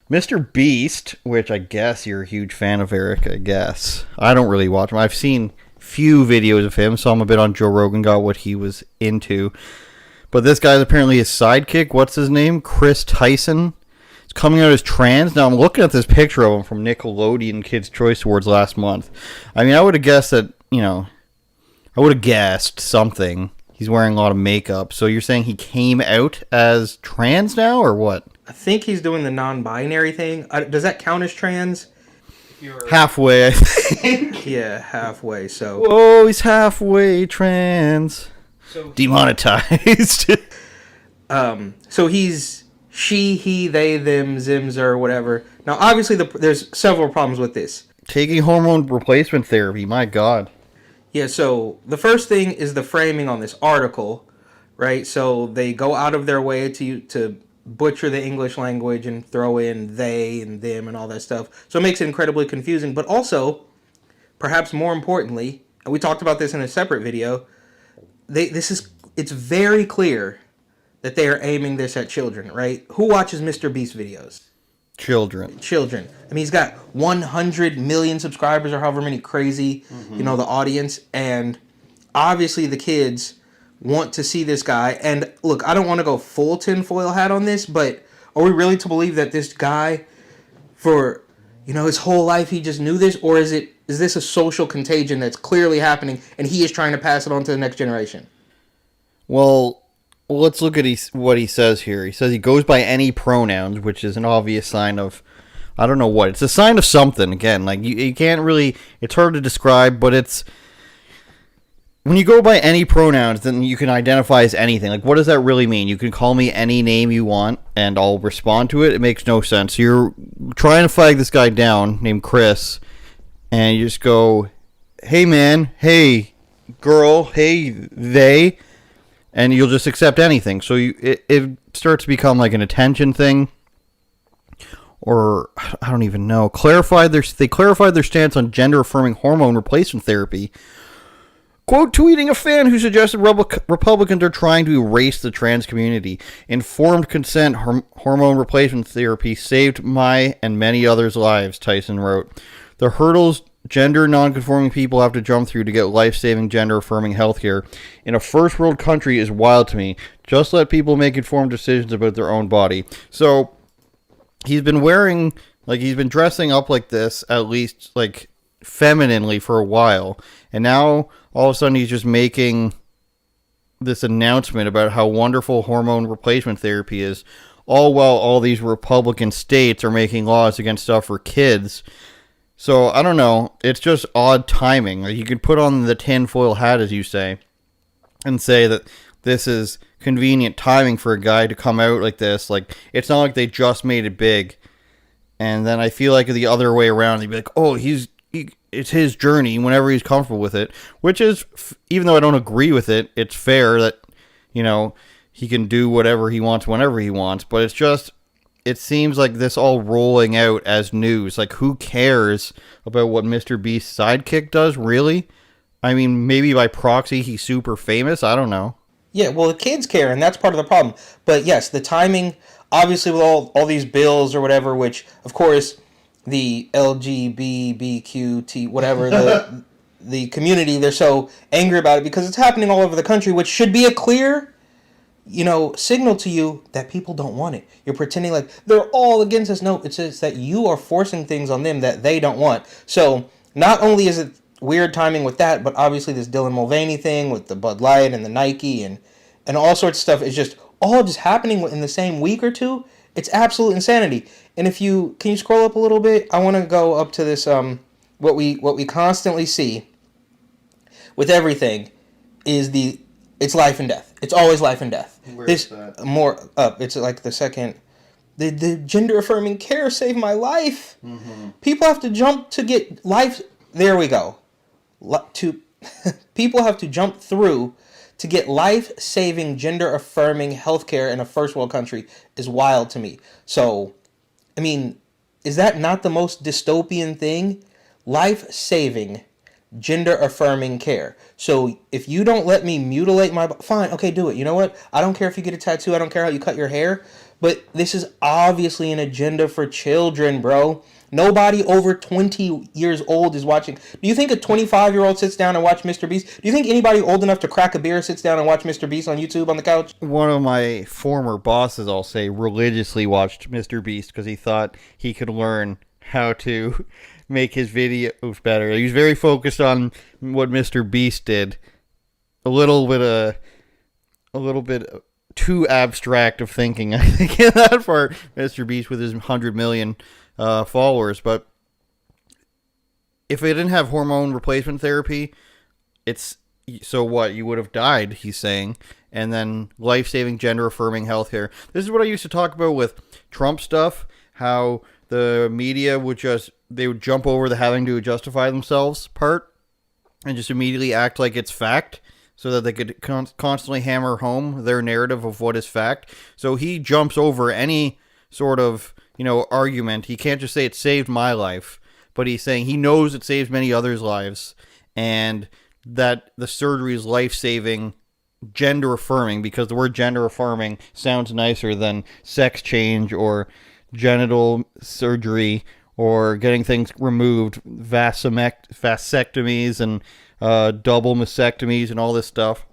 Mr. Beast, which I guess you're a huge fan of, Eric, I guess. I don't really watch him. I've seen few videos of him, so I'm a bit on Joe Rogan, got what he was into. But this guy's apparently his sidekick. What's his name? Chris Tyson. He's coming out as trans. Now, I'm looking at this picture of him from Nickelodeon Kids' Choice Awards last month. I mean, I would have guessed that, I would have guessed something. He's wearing a lot of makeup. So you're saying he came out as trans now, or what? I think he's doing the non-binary thing. Does that count as trans? Halfway, I think. Yeah, halfway. So. Whoa, he's halfway trans. So demonetized. So he's she, he, they, them, zims, or whatever. Now, obviously, there's several problems with this. Taking hormone replacement therapy, my God. Yeah, so the first thing is the framing on this article, right? So they go out of their way to butcher the English language and throw in they and them and all that stuff. So it makes it incredibly confusing. But also, perhaps more importantly, and we talked about this in a separate video, it's very clear that they are aiming this at children, right? Who watches Mr. Beast videos? Children. I mean, he's got 100 million subscribers or however many crazy, the audience. And obviously the kids want to see this guy. And look, I don't want to go full tinfoil hat on this, but are we really to believe that this guy, for, his whole life he just knew this? Or is this a social contagion that's clearly happening and he is trying to pass it on to the next generation? Well, let's look at what he says here. He says he goes by any pronouns, which is an obvious sign of, I don't know what. It's a sign of something, again. Like, you can't really, it's hard to describe, but it's, when you go by any pronouns, then you can identify as anything. Like, what does that really mean? You can call me any name you want, and I'll respond to it. It makes no sense. You're trying to flag this guy down, named Chris, and you just go, hey man, hey girl, hey they, and you'll just accept anything. So it starts to become like an attention thing, or I don't even know. They clarified their stance on gender-affirming hormone replacement therapy. Quote, tweeting a fan who suggested Republicans are trying to erase the trans community. Informed consent hormone replacement therapy saved my and many others' lives, Tyson wrote. The hurdles gender nonconforming people have to jump through to get life-saving gender-affirming healthcare in a first-world country is wild to me. Just let people make informed decisions about their own body. So, he's been dressing up like this, at least, like, femininely for a while. And now, all of a sudden, he's just making this announcement about how wonderful hormone replacement therapy is, all while all these Republican states are making laws against stuff for kids. So, I don't know. It's just odd timing. Like, you could put on the tinfoil hat, as you say, and say that this is convenient timing for a guy to come out like this. Like, it's not like they just made it big. And then I feel like the other way around, they'd be like, oh, it's his journey whenever he's comfortable with it. Which is, even though I don't agree with it, it's fair that, he can do whatever he wants whenever he wants. But it's just, it seems like this all rolling out as news. Like, who cares about what Mr. Beast's sidekick does, really? I mean, maybe by proxy he's super famous. I don't know. Yeah, well, the kids care, and that's part of the problem. But yes, the timing, obviously with all these bills or whatever, which, of course, the LGBTQT, whatever, the community, they're so angry about it because it's happening all over the country, which should be a clear signal to you that people don't want it. You're pretending like they're all against us. No, it's just that you are forcing things on them that they don't want. So not only is it weird timing with that, but obviously this Dylan Mulvaney thing with the Bud Light and the Nike and all sorts of stuff is just all just happening in the same week or two. It's absolute insanity. And can you scroll up a little bit? I want to go up to this what we constantly see with everything is it's life and death. It's always life and death. Where's that? More up. It's like the second. The gender affirming care saved my life. Mm-hmm. People have to jump to get life. There we go. People have to jump through to get life-saving gender affirming healthcare in a first world country is wild to me. So, I mean, is that not the most dystopian thing? Life-saving gender affirming care. So if you don't let me mutilate my fine, okay, do it. You know what? I don't care if you get a tattoo. I don't care how you cut your hair. But this is obviously an agenda for children, bro. Nobody over 20 years old is watching. Do you think a 25-year-old sits down and watch Mr. Beast? Do you think anybody old enough to crack a beer sits down and watch Mr. Beast on YouTube on the couch? One of my former bosses, I'll say, religiously watched Mr. Beast because he thought he could learn how to make his videos better. He was very focused on what Mr. Beast did. A little bit too abstract of thinking, I think, in that part. Mr. Beast with his 100 million followers. But if it didn't have hormone replacement therapy, it's so what? You would have died, he's saying. And then life-saving, gender-affirming healthcare. This is what I used to talk about with Trump stuff, how the media would jump over the having to justify themselves part and just immediately act like it's fact so that they could constantly hammer home their narrative of what is fact. So he jumps over any sort of, argument. He can't just say it saved my life, but he's saying he knows it saves many others' lives and that the surgery is life-saving, gender-affirming, because the word gender-affirming sounds nicer than sex change or genital surgery or getting things removed, vasectomies and double mastectomies and all this stuff.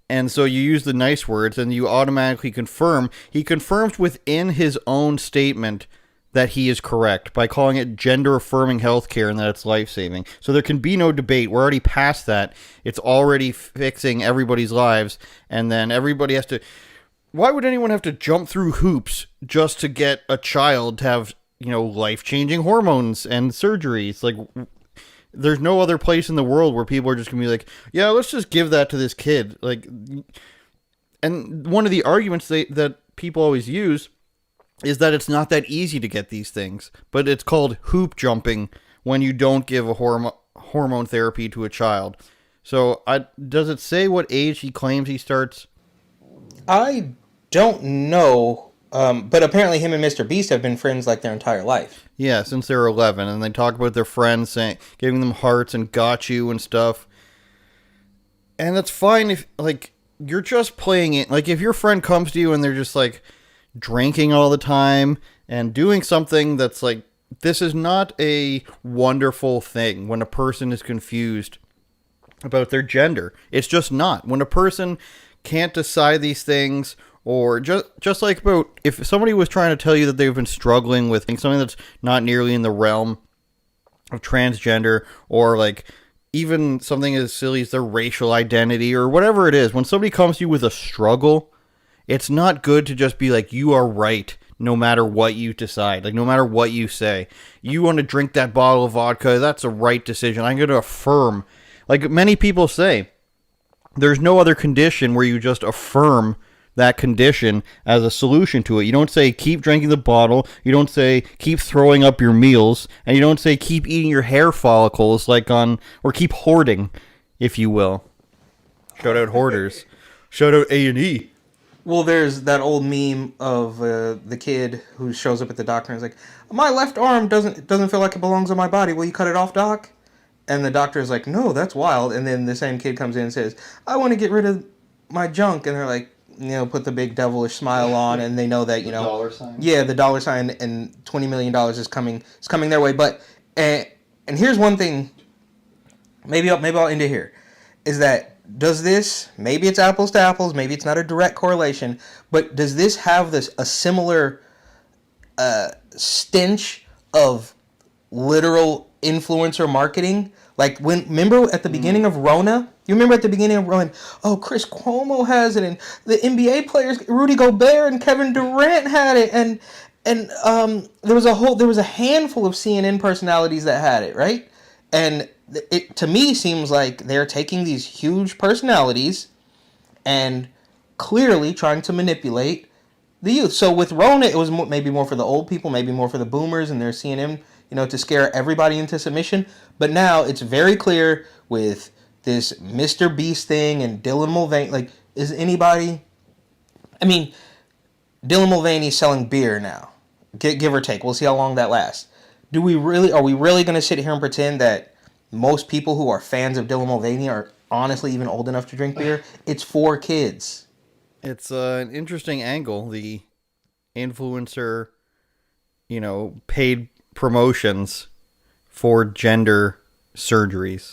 And so you use the nice words and you automatically confirm. He confirms within his own statement that he is correct by calling it gender-affirming healthcare and that it's life-saving. So there can be no debate. We're already past that. It's already fixing everybody's lives, and then everybody has to... Why would anyone have to jump through hoops just to get a child to have, life-changing hormones and surgeries? Like, there's no other place in the world where people are just going to be like, yeah, let's just give that to this kid. Like, and one of the arguments that people always use is that it's not that easy to get these things, but it's called hoop jumping when you don't give a hormone therapy to a child. So does it say what age he claims he starts? I don't know, but apparently him and Mr. Beast have been friends like their entire life. Yeah, since they were 11, and they talk about their friends giving them hearts and got you and stuff. And that's fine if, you're just playing it. Like, if your friend comes to you and they're just, drinking all the time and doing something that's this is not a wonderful thing when a person is confused about their gender. It's just not. When a person can't decide these things, or just like about if somebody was trying to tell you that they've been struggling with something that's not nearly in the realm of transgender, or even something as silly as their racial identity or whatever it is, when somebody comes to you with a struggle, it's not good to just be like, you are right no matter what you decide, no matter what you say. You want to drink that bottle of vodka, that's a right decision. I'm going to affirm. Like many people say, there's no other condition where you just affirm that condition as a solution to it. You don't say keep drinking the bottle, you don't say keep throwing up your meals, and you don't say keep eating your hair follicles or keep hoarding, if you will. Shout out hoarders. Shout out A&E. Well, there's that old meme of the kid who shows up at the doctor and is like, my left arm doesn't feel like it belongs on my body. Will you cut it off, doc? And the doctor is like, no, that's wild. And then the same kid comes in and says, I want to get rid of my junk. And they're like, put the big devilish smile on, and they know that, dollar sign. Yeah, the dollar sign and $20 million is coming their way. But and here's one thing, maybe I'll end it here, is that does this, maybe it's apples to apples, maybe it's not a direct correlation, but does this have a similar stench of literal influencer marketing? Remember at the beginning of Rona? You remember at the beginning of Rona, Chris Cuomo has it, and the NBA players, Rudy Gobert and Kevin Durant had it, and there was a handful of CNN personalities that had it, right? And it, to me, seems like they're taking these huge personalities and clearly trying to manipulate the youth. So with Rona, it was maybe more for the old people, maybe more for the boomers and their CNN, to scare everybody into submission. But now it's very clear with this Mr. Beast thing and Dylan Mulvaney. Is anybody... I mean, Dylan Mulvaney's selling beer now. Give or take. We'll see how long that lasts. Are we really going to sit here and pretend that most people who are fans of Dylan Mulvaney are honestly even old enough to drink beer? It's for kids. It's an interesting angle. The influencer, paid promotions for gender surgeries.